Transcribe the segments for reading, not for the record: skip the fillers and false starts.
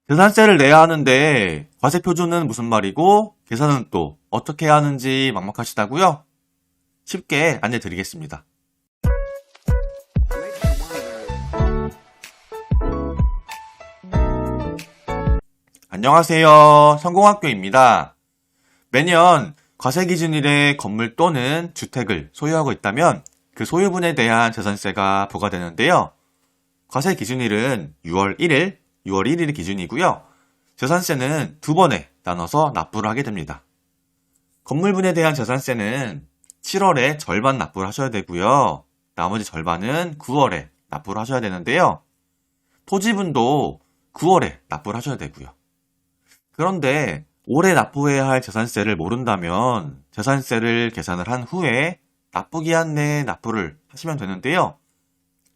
재산세를 내야 하는데 과세표준은 무슨 말이고 계산은 또 어떻게 해야 하는지 막막하시다고요? 쉽게 안내 드리겠습니다. 안녕하세요. 성공학교입니다. 매년 과세기준일의 건물 또는 주택을 소유하고 있다면 그 소유분에 대한 재산세가 부과되는데요. 과세기준일은 6월 1일, 6월 1일이 기준이고요. 재산세는 두 번에 나눠서 납부를 하게 됩니다. 건물분에 대한 재산세는 7월에 절반 납부를 하셔야 되고요. 나머지 절반은 9월에 납부를 하셔야 되는데요. 토지분도 9월에 납부를 하셔야 되고요. 그런데 올해 납부해야 할 재산세를 모른다면 재산세를 계산을 한 후에 납부기한 내에 납부를 하시면 되는데요.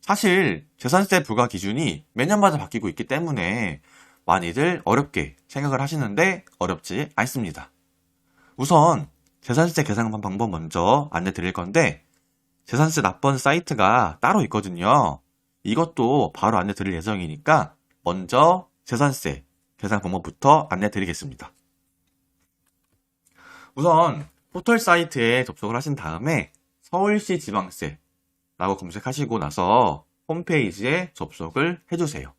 사실 재산세 부과 기준이 매년마다 바뀌고 있기 때문에 많이들 어렵게 생각을 하시는데 어렵지 않습니다. 우선 재산세 계산 방법 먼저 안내 드릴 건데 재산세 납부하는 사이트가 따로 있거든요. 이것도 바로 안내 드릴 예정이니까 먼저 재산세 계산 방법부터 안내 드리겠습니다. 우선 포털 사이트에 접속을 하신 다음에 서울시 지방세 라고 검색하시고 나서 홈페이지에 접속을 해주세요.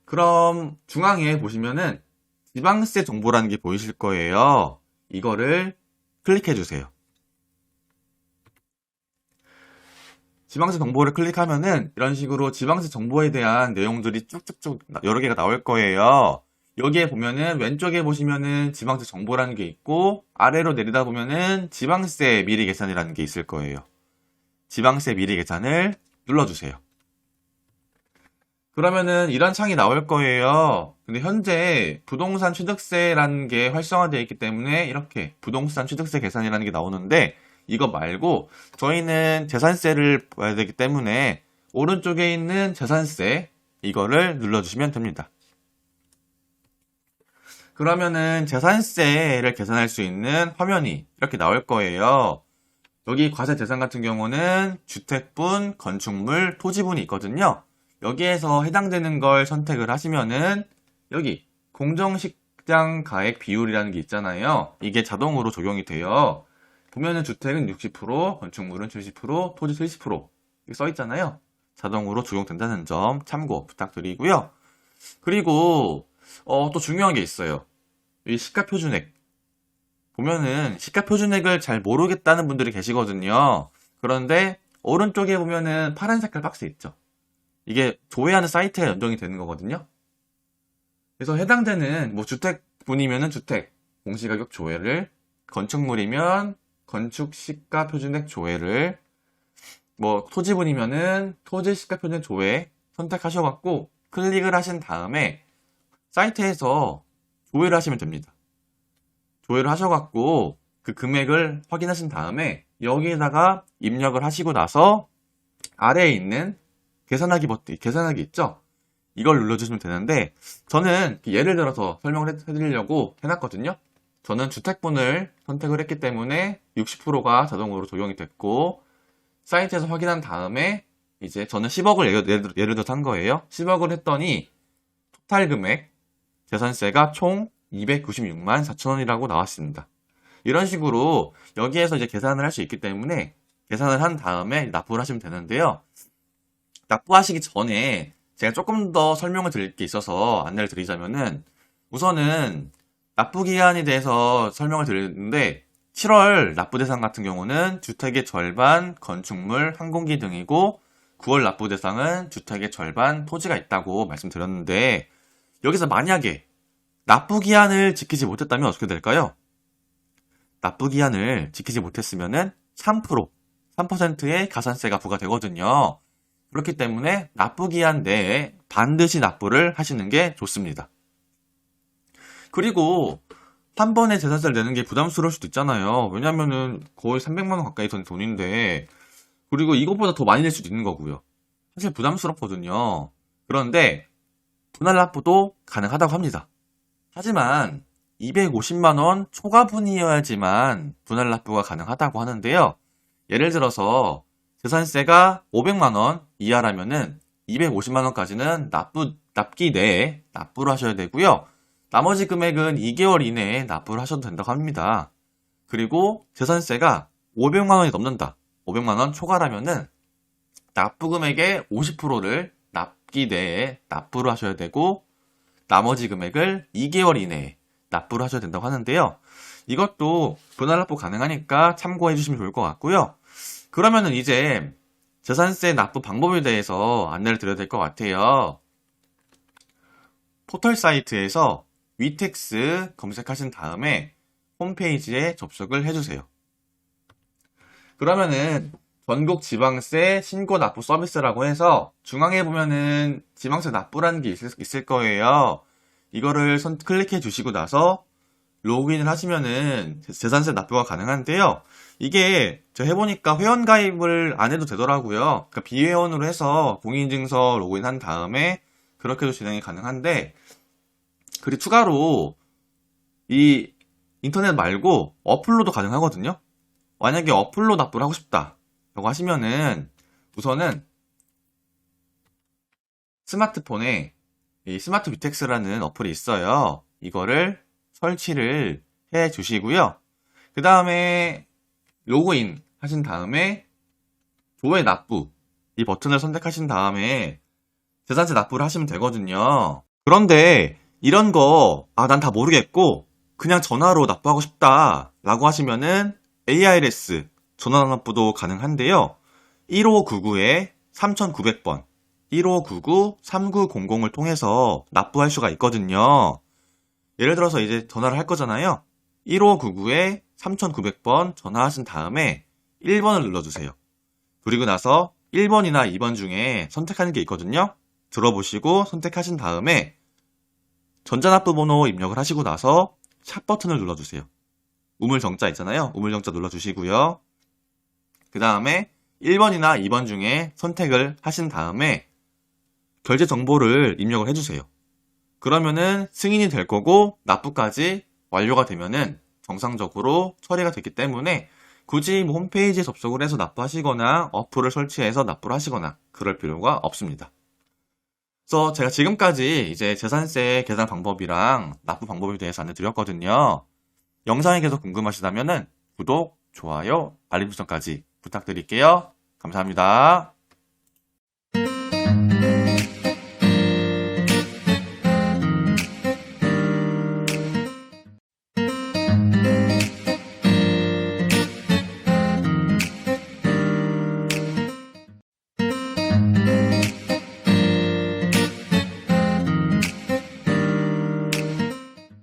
그럼 중앙에 보시면은 지방세 정보라는 게 보이실 거예요. 이거를 클릭해주세요. 지방세 정보를 클릭하면은 이런 식으로 지방세 정보에 대한 내용들이 쭉쭉쭉 여러 개가 나올 거예요. 여기에 보면은 왼쪽에 보시면은 지방세 정보라는 게 있고 아래로 내리다 보면은 지방세 미리 계산이라는 게 있을 거예요. 지방세 미리 계산을 눌러주세요. 그러면은 이런 창이 나올 거예요. 근데 현재 부동산 취득세라는 게 활성화되어 있기 때문에 이렇게 부동산 취득세 계산이라는 게 나오는데 이거 말고 저희는 재산세를 봐야 되기 때문에 오른쪽에 있는 재산세 이거를 눌러주시면 됩니다. 그러면은 재산세를 계산할 수 있는 화면이 이렇게 나올 거예요. 여기 과세 대상 같은 경우는 주택분, 건축물, 토지분이 있거든요. 여기에서 해당되는 걸 선택을 하시면은 여기 공정시장 가액 비율이라는 게 있잖아요. 이게 자동으로 적용이 돼요. 보면은 주택은 60%, 건축물은 70%, 토지 70% 이렇게 써 있잖아요. 자동으로 적용된다는 점 참고 부탁드리고요. 그리고 또 중요한 게 있어요. 이 시가표준액 보면은 시가표준액을 잘 모르겠다는 분들이 계시거든요. 그런데 오른쪽에 보면은 파란 색깔 박스 있죠. 이게 조회하는 사이트에 연동이 되는 거거든요. 그래서 해당되는 뭐 주택분이면은 주택 공시가격 조회를, 건축물이면 건축 시가표준액 조회를, 뭐 토지분이면은 토지 시가표준액 조회 선택하셔갖고 클릭을 하신 다음에 사이트에서 조회를 하시면 됩니다. 조회를 하셔갖고 그 금액을 확인하신 다음에 여기에다가 입력을 하시고 나서 아래에 있는 계산하기 버튼, 계산하기 있죠? 이걸 눌러주시면 되는데 저는 예를 들어서 설명을 해드리려고 해놨거든요. 저는 주택분을 선택을 했기 때문에 60%가 자동으로 적용이 됐고 사이트에서 확인한 다음에 이제 저는 10억을 예를 들어서 한 거예요. 10억을 했더니 토탈 금액 재산세가 총 296만 4천원이라고 나왔습니다. 이런 식으로 여기에서 이제 계산을 할 수 있기 때문에 계산을 한 다음에 납부를 하시면 되는데요. 납부하시기 전에 제가 조금 더 설명을 드릴 게 있어서 안내를 드리자면은 우선은 납부기한에 대해서 설명을 드리는데 7월 납부 대상 같은 경우는 주택의 절반, 건축물, 항공기 등이고 9월 납부 대상은 주택의 절반, 토지가 있다고 말씀드렸는데 여기서 만약에 납부기한을 지키지 못했다면 어떻게 될까요? 납부기한을 지키지 못했으면은 3%의 가산세가 부과되거든요. 그렇기 때문에 납부기한 내에 반드시 납부를 하시는 게 좋습니다. 그리고 한 번에 재산세를 내는 게 부담스러울 수도 있잖아요. 왜냐면은 거의 300만 원 가까이 든 돈인데 그리고 이것보다 더 많이 낼 수도 있는 거고요. 사실 부담스럽거든요. 그런데 분할 납부도 가능하다고 합니다. 하지만 250만원 초과분이어야지만 분할 납부가 가능하다고 하는데요. 예를 들어서 재산세가 500만원 이하라면은 250만원까지는 납기 내에 납부를 하셔야 되고요. 나머지 금액은 2개월 이내에 납부를 하셔도 된다고 합니다. 그리고 재산세가 500만 원이 넘는다. 500만 원 초과라면은 납부 금액의 50%를 납기 내에 납부를 하셔야 되고 나머지 금액을 2개월 이내에 납부를 하셔야 된다고 하는데요. 이것도 분할 납부 가능하니까 참고해 주시면 좋을 것 같고요. 그러면은 이제 재산세 납부 방법에 대해서 안내를 드려야 될 것 같아요. 포털 사이트에서 위텍스 검색하신 다음에 홈페이지에 접속을 해주세요. 그러면은 전국 지방세 신고 납부 서비스라고 해서 중앙에 보면은 지방세 납부라는 게 있을 거예요. 이거를 클릭해 주시고 나서 로그인을 하시면은 재산세 납부가 가능한데요. 이게 제가 해보니까 회원가입을 안 해도 되더라고요. 그러니까 비회원으로 해서 공인인증서 로그인한 다음에 그렇게도 진행이 가능한데, 그리고 추가로 이 인터넷 말고 어플로도 가능하거든요. 만약에 어플로 납부를 하고 싶다 라고 하시면은 우선은 스마트폰에 이 스마트 위텍스라는 어플이 있어요. 이거를 설치를 해 주시고요. 그 다음에 로그인 하신 다음에 조회 납부 이 버튼을 선택하신 다음에 재산세 납부를 하시면 되거든요. 그런데 이런 거 난 다 모르겠고 그냥 전화로 납부하고 싶다 라고 하시면은 ARS 전화 납부도 가능한데요. 1599-3900번 1599-3900을 통해서 납부할 수가 있거든요. 예를 들어서 이제 전화를 할 거잖아요. 1599-3900번 전화하신 다음에 1번을 눌러주세요. 그리고 나서 1번이나 2번 중에 선택하는 게 있거든요. 들어보시고 선택하신 다음에 전자납부 번호 입력을 하시고 나서 샵 버튼을 눌러주세요. 우물정자 있잖아요. 우물정자 눌러주시고요. 그 다음에 1번이나 2번 중에 선택을 하신 다음에 결제 정보를 입력을 해주세요. 그러면은 승인이 될 거고 납부까지 완료가 되면은 정상적으로 처리가 됐기 때문에 굳이 홈페이지에 접속을 해서 납부하시거나 어플을 설치해서 납부를 하시거나 그럴 필요가 없습니다. 그래서 제가 지금까지 이제 재산세 계산 방법이랑 납부 방법에 대해서 안내드렸거든요. 영상이 계속 궁금하시다면은 구독, 좋아요, 알림 설정까지 부탁드릴게요. 감사합니다.